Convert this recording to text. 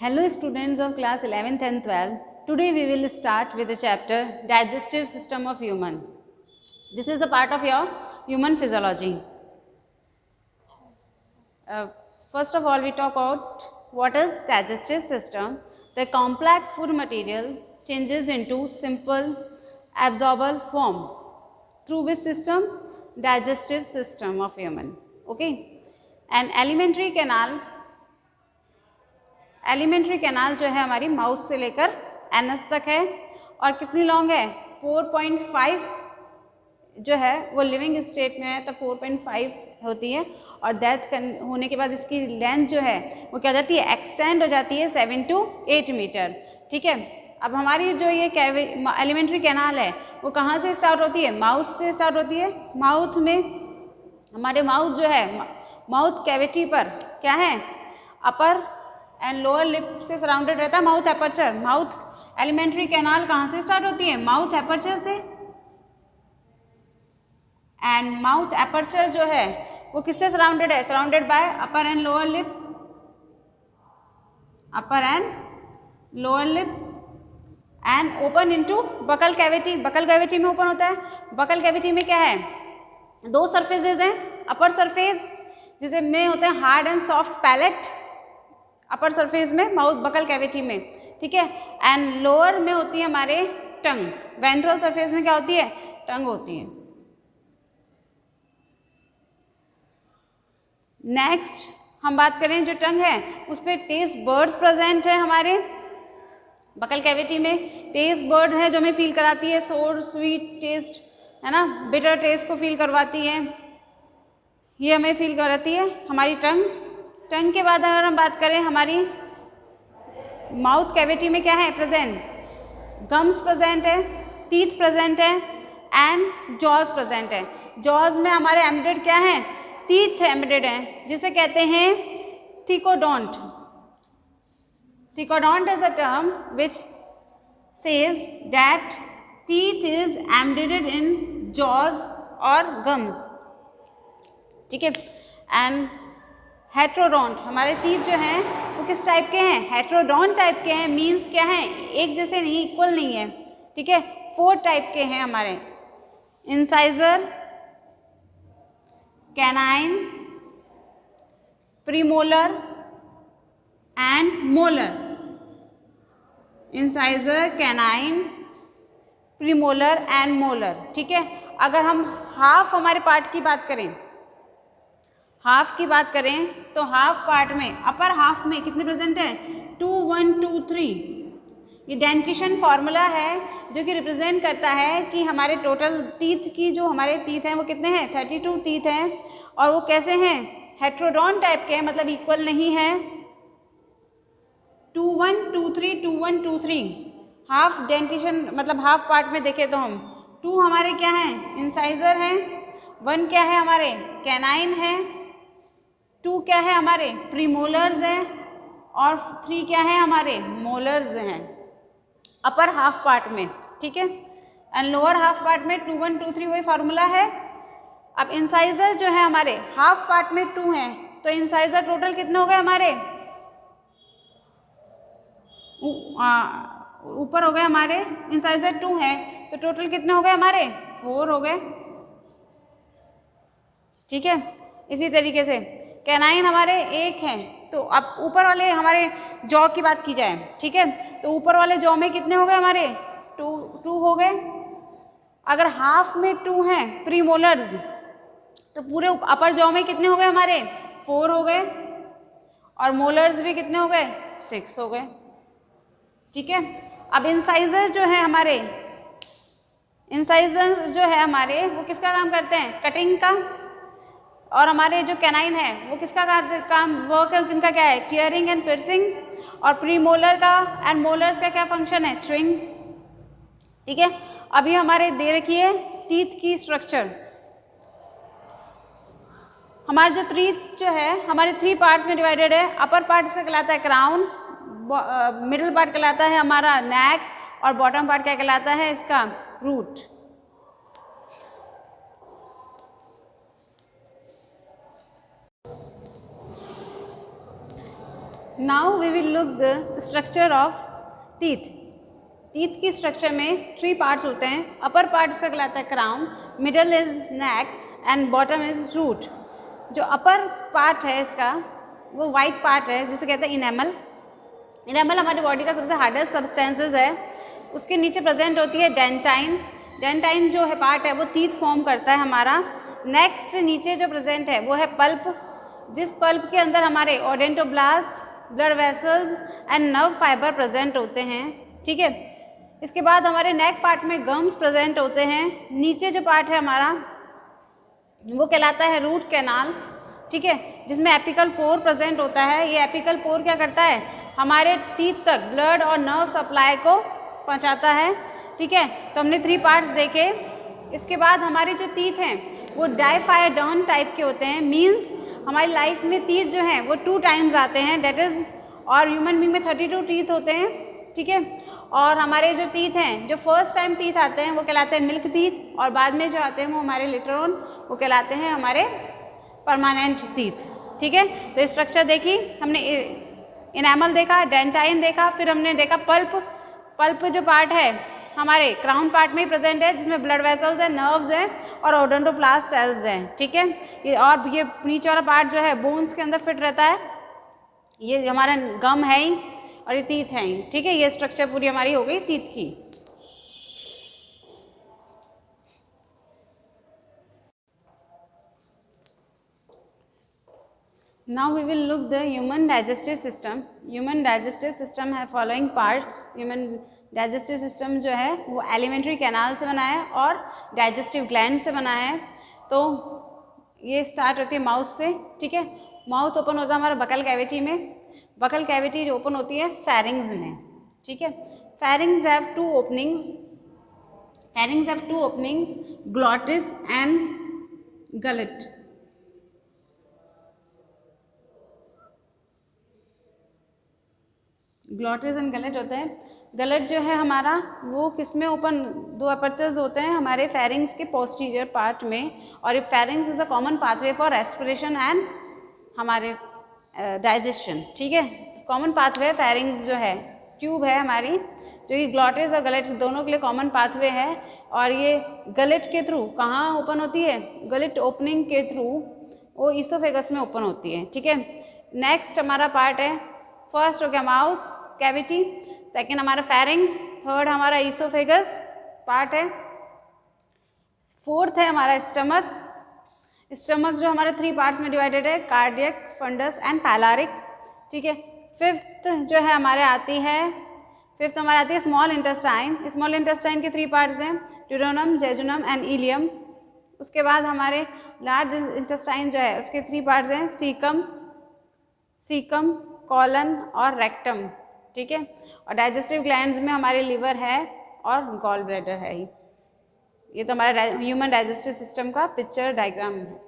Hello students of class 11th and 12th. Today we will start with the chapter Digestive System of Human. This is a part of your human physiology. First of all, we talk about what is digestive system. The complex food material changes into simple absorbable form through which system? Digestive system of human. Okay. And alimentary canal जो है हमारी mouth से लेकर anus तक है और कितनी long है 4.5 जो है वो लिविंग स्टेट में है तो 4.5 होती है और डेथ होने के बाद इसकी लेंथ जो है वो क्या हो जाती है एक्सटेंड हो जाती है 7 to 8 मीटर. ठीक है. अब हमारी जो ये एलिमेंट्री कैनाल है वो कहाँ से स्टार्ट होती है? माउथ से स्टार्ट होती है. माउथ में हमारे माउथ जो है माउथ कैविटी पर क्या है अपर एंड लोअर लिप से सराउंडेड रहता है mouth aperture. Mouth alimentary canal कहाँ से स्टार्ट होती है? माउथ एपर्चर से. एंड माउथ एपर्चर जो है वो किससे सराउंडेड है? Surrounded by upper and lower lip. Upper and lower lip and open into buccal cavity. Buccal cavity में ओपन होता है. बकल कैविटी में क्या है? दो सरफेसेस हैं. अपर सरफेस जिसे में होते हैं hard and soft palate upper surface में माउथ बकल कैविटी में. ठीक है. एंड लोअर में होती है हमारे टंग. वेंट्रल सरफेस में क्या होती है? टंग होती है. नेक्स्ट हम बात करें जो टंग है उस पर टेस्ट बर्ड्स प्रेजेंट है हमारे बकल कैविटी में. टेस्ट बर्ड है जो हमें फील कराती है सोर स्वीट टेस्ट है ना, बिटर टेस्ट को फील करवाती है. ये हमें फील कराती है हमारी टंग. टंग के बाद अगर हम बात करें हमारी माउथ कैविटी में क्या है प्रेजेंट? गम्स प्रेजेंट है, टीथ प्रेजेंट है एंड जॉज प्रेजेंट है. जॉज में हमारे एम्बेडेड क्या है? टीथ एम्बेडेड हैं जिसे कहते हैं thecodont. Thecodont is a term which says that teeth is embedded in jaws और गम्स. ठीक है. एंड हेट्रोडोंट हमारे टीथ जो हैं वो किस टाइप के हैं? हेट्रोडोंट टाइप के हैं. मीन्स क्या है? एक जैसे नहीं, इक्वल नहीं है. ठीक है. 4 टाइप के हैं हमारे. Incisor, canine, premolar and molar. Incisor, canine, premolar and molar. ठीक है. अगर हम हाफ हमारे पार्ट की बात करें, हाफ की बात करें तो हाफ पार्ट में अपर हाफ में कितने प्रेजेंट है? 2 1 2 3. ये डेंटिशन फॉर्मूला है जो कि रिप्रेजेंट करता है कि हमारे टोटल टीथ की जो हमारे टीथ हैं वो कितने हैं? 32 टीथ हैं. और वो कैसे हैं? हेट्रोडोंट टाइप के हैं, मतलब इक्वल नहीं है. 2 1 2 3 2 1 2 3. हाफ डेंटिशन मतलब हाफ पार्ट में देखें तो हम 2 हमारे क्या हैं? इंसाइजर हैं. 1 क्या है हमारे? कैनाइन है. 2 क्या है हमारे? प्रीमोलर्स हैं. और 3 क्या है हमारे? मोलर्स हैं अपर हाफ पार्ट में. ठीक है. एंड लोअर हाफ पार्ट में 2 1 2 3 वही फार्मूला है. अब इंसाइजर जो है हमारे हाफ पार्ट में 2 हैं तो इंसाइजर टोटल कितने हो गए हमारे? ऊपर हो गए हमारे इंसाइजर 2 हैं तो टोटल कितने हो गए हमारे? 4 हो गए. ठीक है. इसी तरीके से कैनाइन हमारे 1 हैं तो अब ऊपर वाले हमारे जॉ की बात की जाए. ठीक है. तो ऊपर वाले जॉ में कितने हो गए हमारे? 2 हो गए. अगर हाफ में 2 हैं प्रीमोलर्स तो पूरे अपर जॉ में कितने हो गए हमारे? 4 हो गए. और मोलर्स भी कितने हो गए? 6 हो गए. ठीक है. अब इंसाइजर जो है हमारे वो किसका काम करते हैं? कटिंग का. और हमारे जो कैनाइन है वो किसका काम वर्क है? इनका क्या है? Tearing and piercing. और प्रीमोलर का एंड मोलर्स का क्या फंक्शन है? च्यूइंग. ठीक है. अभी हमारे दे रखी है टीथ की स्ट्रक्चर. हमारे जो टीथ जो है हमारे 3 पार्ट्स में डिवाइडेड है. अपर पार्ट इसका कहलाता है क्राउन, मिडिल पार्ट कहलाता है हमारा नेक और बॉटम पार्ट क्या कहलाता है? इसका root. Now we will look the structure of teeth. Teeth की स्ट्रक्चर में 3 पार्ट्स होते हैं। अपर पार्ट इसका कहलाता है crown, middle is neck and bottom is root. जो अपर पार्ट है इसका वो वाइट पार्ट है जिसे कहते हैं इनेमल। इनेमल हमारी बॉडी का सबसे हार्डेस्ट सब्सटेंसेस है। उसके नीचे प्रेजेंट होती है डेंटाइन। डेंटाइन जो है पार्ट है वो टीथ फॉर्म करता है हमारा। नेक्स्ट नीचे जो प्रेजेंट है वो है पल्प, जिस पल्प के अंदर हमारे odontoblast, blood vessels and nerve fibre present होते हैं। ठीक है, इसके बाद हमारे नेक पार्ट में गम्स प्रेजेंट होते हैं। नीचे जो पार्ट है हमारा वो कहलाता है रूट कैनाल। ठीक है, जिसमें एपिकल पोर प्रेजेंट होता है। ये एपिकल पोर क्या करता है, हमारे टीथ तक ब्लड और नर्व सप्लाई को पहुंचाता है। ठीक है, तो हमने 3 पार्ट्स देखे। इसके बाद हमारे जो टीथ हैं वो डाइफायडॉन टाइप के होते हैं। मीन्स हमारी लाइफ में टीथ जो हैं वो 2 टाइम्स आते हैं, डेट इज़, और ह्यूमन बींग में 32 टीथ होते हैं। ठीक है, और हमारे जो टीथ हैं, जो फर्स्ट टाइम टीथ आते हैं वो कहलाते हैं मिल्क टीथ, और बाद में जो आते हैं वो हमारे लेटर ऑन वो कहलाते हैं हमारे परमानेंट टीथ। ठीक है, तो स्ट्रक्चर देखी हमने, इनेमल देखा, डेंटाइन देखा, फिर हमने देखा पल्प। पल्प जो पार्ट है हमारे क्राउन पार्ट में ही प्रेजेंट है, जिसमें ब्लड वेसल्स हैं, नर्व्स हैं और ओडोंटोप्लास्ट सेल्स हैं। ठीक है, और ये नीचे वाला पार्ट जो है बोन्स के अंदर फिट रहता है। ये हमारा गम है ही और ये टीथ है ही। ठीक है, ये स्ट्रक्चर पूरी हमारी हो गई टीथ की। Now we will look the human digestive system. Human digestive system है following parts. Human digestive system जो है वो alimentary canal से बना है और digestive gland से बना है। तो ये स्टार्ट होती है माउथ से। ठीक है, माउथ ओपन होता है हमारा बकल कैविटी में। बकल कैविटी जो ओपन होती है फेरिंग्स में। ठीक है, pharynx have 2 openings. Pharynx have 2 openings, glottis and gullet. Glottis and gullet होते हैं। गलेट जो है हमारा वो किस में ओपन, 2 अपर्चर्स होते हैं हमारे फेरिंग्स के पोस्टीरियर पार्ट में, और ये pharynx is a common pathway for respiration and हमारे डाइजेशन। ठीक है, कॉमन पाथवे फेरिंग्स जो है ट्यूब है हमारी, जो कि ग्लॉटिस और गलेट दोनों के लिए कॉमन पाथवे है। और ये गलेट के थ्रू कहाँ ओपन होती है, गलेट ओपनिंग के थ्रू वो ईसोफेगस में ओपन होती है। ठीक है, नेक्स्ट हमारा पार्ट है, फर्स्ट हो गया माउथ कैविटी, सेकेंड हमारा फेरिंग्स, थर्ड हमारा ईसोफेगस पार्ट है, फोर्थ है हमारा स्टमक। स्टमक जो हमारे 3 पार्ट्स में डिवाइडेड है, कार्डियक, फंडस एंड पैलारिक। ठीक है, फिफ्थ जो है हमारे आती है, फिफ्थ हमारे आती है स्मॉल इंटेस्टाइन। स्मॉल इंटेस्टाइन के 3 पार्ट्स हैं, ड्यूडेनम, जेजुनम एंड इलियम। उसके बाद हमारे लार्ज इंटेस्टाइन जो है उसके 3 पार्ट्स हैं, सीकम, कॉलन और रेक्टम। ठीक है, और डाइजेस्टिव ग्लैंड्स में हमारे लिवर है और गॉल ब्लैडर है ही। ये तो हमारा ह्यूमन डाइजेस्टिव सिस्टम का पिक्चर डायग्राम है।